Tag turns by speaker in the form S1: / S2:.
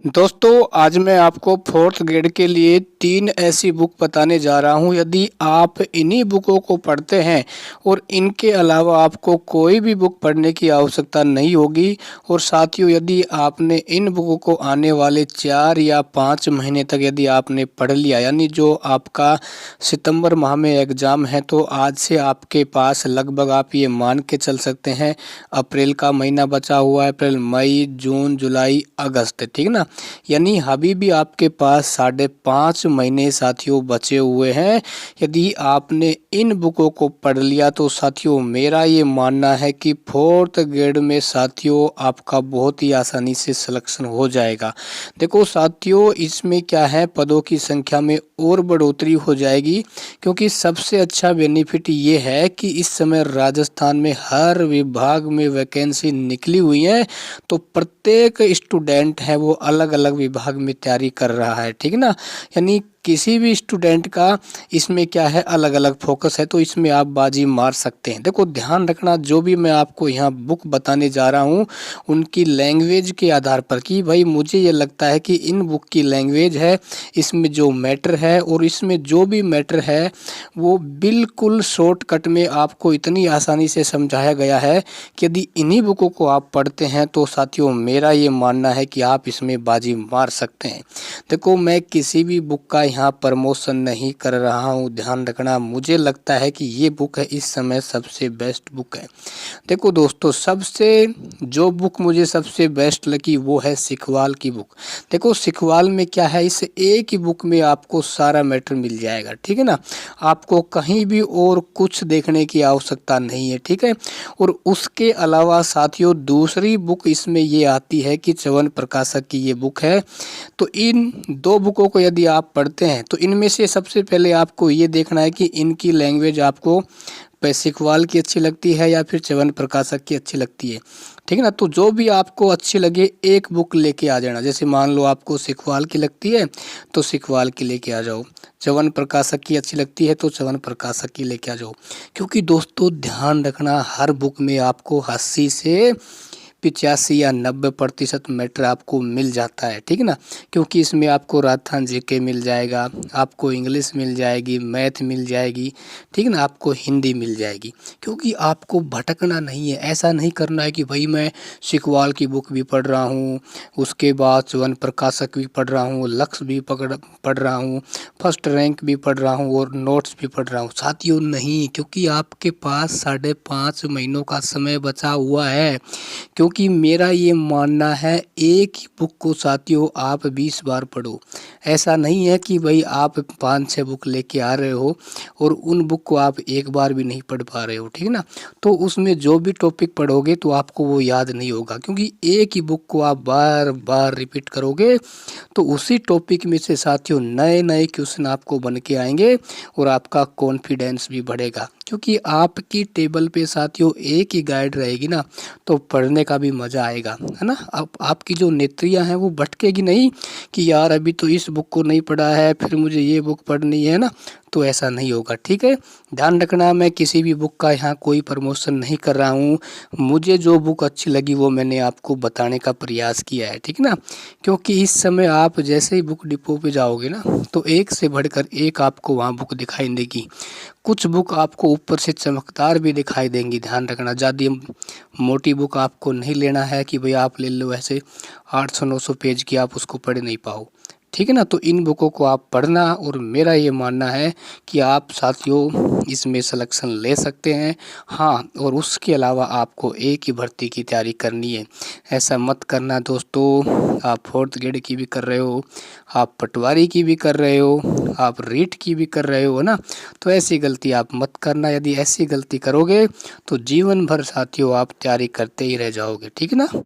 S1: दोस्तों आज मैं आपको फोर्थ ग्रेड के लिए 3 ऐसी बुक बताने जा रहा हूं। यदि आप इन्हीं बुकों को पढ़ते हैं और इनके अलावा आपको कोई भी बुक पढ़ने की आवश्यकता नहीं होगी, और साथियों यदि आपने इन बुकों को आने वाले 4 या 5 महीने तक यदि आपने पढ़ लिया, यानी जो आपका सितंबर माह में एग्ज़ाम है, तो आज से आपके पास लगभग आप ये मान के चल सकते हैं अप्रैल का महीना बचा हुआ है। अप्रैल, मई, जून, जुलाई, अगस्त, ठीक ना। यानी अभी भी आपके पास 5.5 महीने साथियों बचे हुए हैं। यदि आपने इन बुकों को पढ़ लिया तो साथियों मेरा ये मानना है कि फोर्थ ग्रेड में साथियों आपका बहुत ही आसानी से सिलेक्शन हो जाएगा। देखो साथियों, इसमें क्या है, पदों की संख्या में और बढ़ोतरी हो जाएगी, क्योंकि सबसे अच्छा बेनिफिट ये है कि इस समय राजस्थान में हर विभाग में वैकेंसी निकली हुई है, तो प्रत्येक स्टूडेंट है वो अलग अलग विभाग में तैयारी कर रहा है, ठीक ना। यानी किसी भी स्टूडेंट का इसमें क्या है, अलग अलग फोकस है, तो इसमें आप बाजी मार सकते हैं। देखो ध्यान रखना, जो भी मैं आपको यहाँ बुक बताने जा रहा हूँ उनकी लैंग्वेज के आधार पर, कि भाई मुझे ये लगता है कि इन बुक की लैंग्वेज है, इसमें जो मैटर है और इसमें जो भी मैटर है वो बिल्कुल शॉर्टकट में आपको इतनी आसानी से समझाया गया है कि यदि इन्हीं बुकों को आप पढ़ते हैं तो साथियों मेरा ये मानना है कि आप इसमें बाजी मार सकते हैं। देखो मैं किसी भी बुक का यहाँ प्रमोशन नहीं कर रहा हूँ, ध्यान रखना। मुझे लगता है कि ये बुक है इस समय सबसे बेस्ट बुक है। देखो दोस्तों, सबसे जो बुक मुझे सबसे बेस्ट लगी वो है सिखवाल की बुक। देखो सिखवाल में क्या है, इस एक ही बुक में आपको सारा मैटर मिल जाएगा, ठीक है ना। आपको कहीं भी और कुछ देखने की आवश्यकता नहीं है, ठीक है। और उसके अलावा साथियों दूसरी बुक इसमें ये आती है कि च्यवन प्रकाशक की ये बुक है। तो इन दो बुकों को यदि आप पढ़ते हैं तो इनमें से सबसे पहले आपको ये देखना है कि इनकी लैंग्वेज आपको सिखवाल की अच्छी लगती है या फिर च्यवन प्रकाशक की अच्छी लगती है, ठीक है ना। तो जो भी आपको अच्छी लगे एक बुक लेके आ जाना। जैसे मान लो आपको सिखवाल की लगती है तो सिखवाल की लेके आ जाओ, च्यवन प्रकाशक की अच्छी लगती है तो च्यवन प्रकाशक की लेके आ जाओ। क्योंकि दोस्तों ध्यान रखना, हर बुक में आपको 80 से 85 या 90% मैटर आपको मिल जाता है, ठीक है ना। क्योंकि इसमें आपको राजस्थान जीके मिल जाएगा, आपको इंग्लिश मिल जाएगी, मैथ मिल जाएगी, ठीक है ना, आपको हिंदी मिल जाएगी। क्योंकि आपको भटकना नहीं है, ऐसा नहीं करना है कि भाई मैं सिखवाल की बुक भी पढ़ रहा हूँ, उसके बाद च्यवन प्रकाशक भी पढ़ रहा हूँ, लक्ष्य भी पढ़ रहा हूँ, फर्स्ट रैंक भी पढ़ रहा हूँ और नोट्स भी पढ़ रहा हूँ। साथियों नहीं, क्योंकि आपके पास 5.5 महीनों का समय बचा हुआ है। क्योंकि मेरा ये मानना है एक ही बुक को साथियों आप 20 बार पढ़ो। ऐसा नहीं है कि भाई आप 5-6 बुक लेके आ रहे हो और उन बुक को आप एक बार भी नहीं पढ़ पा रहे हो, ठीक है ना। तो उसमें जो भी टॉपिक पढ़ोगे तो आपको वो याद नहीं होगा, क्योंकि एक ही बुक को आप बार बार रिपीट करोगे तो उसी टॉपिक में से साथियों नए नए क्वेश्चन आपको बन के आएंगे और आपका कॉन्फिडेंस भी बढ़ेगा। क्योंकि आपकी टेबल पे साथियों एक ही गाइड रहेगी ना, तो पढ़ने का भी मज़ा आएगा, है ना। आपकी जो नेत्रियां हैं वो भटकेगी नहीं कि यार अभी तो इस बुक को नहीं पढ़ा है फिर मुझे ये बुक पढ़नी है ना, तो ऐसा नहीं होगा, ठीक है। ध्यान रखना, मैं किसी भी बुक का यहाँ कोई प्रमोशन नहीं कर रहा हूँ। मुझे जो बुक अच्छी लगी वो मैंने आपको बताने का प्रयास किया है, ठीक है ना। क्योंकि इस समय आप जैसे ही बुक डिपो पे जाओगे ना तो एक से बढ़कर एक आपको वहाँ बुक दिखाई देगी। कुछ बुक आपको ऊपर से चमकदार भी दिखाई देंगी। ध्यान रखना, ज़्यादा मोटी बुक आपको नहीं लेना है कि भाई आप ले लो ऐसे 800-900 पेज की आप उसको पढ़ नहीं पाओ, ठीक है ना। तो इन बुकों को आप पढ़ना, और मेरा ये मानना है कि आप साथियों इसमें सिलेक्शन ले सकते हैं। हाँ, और उसके अलावा आपको एक ही भर्ती की तैयारी करनी है। ऐसा मत करना दोस्तों, आप फोर्थ ग्रेड की भी कर रहे हो, आप पटवारी की भी कर रहे हो, आप रीट की भी कर रहे हो ना, तो ऐसी गलती आप मत करना। यदि ऐसी गलती करोगे तो जीवन भर साथियों आप तैयारी करते ही रह जाओगे, ठीक है ना।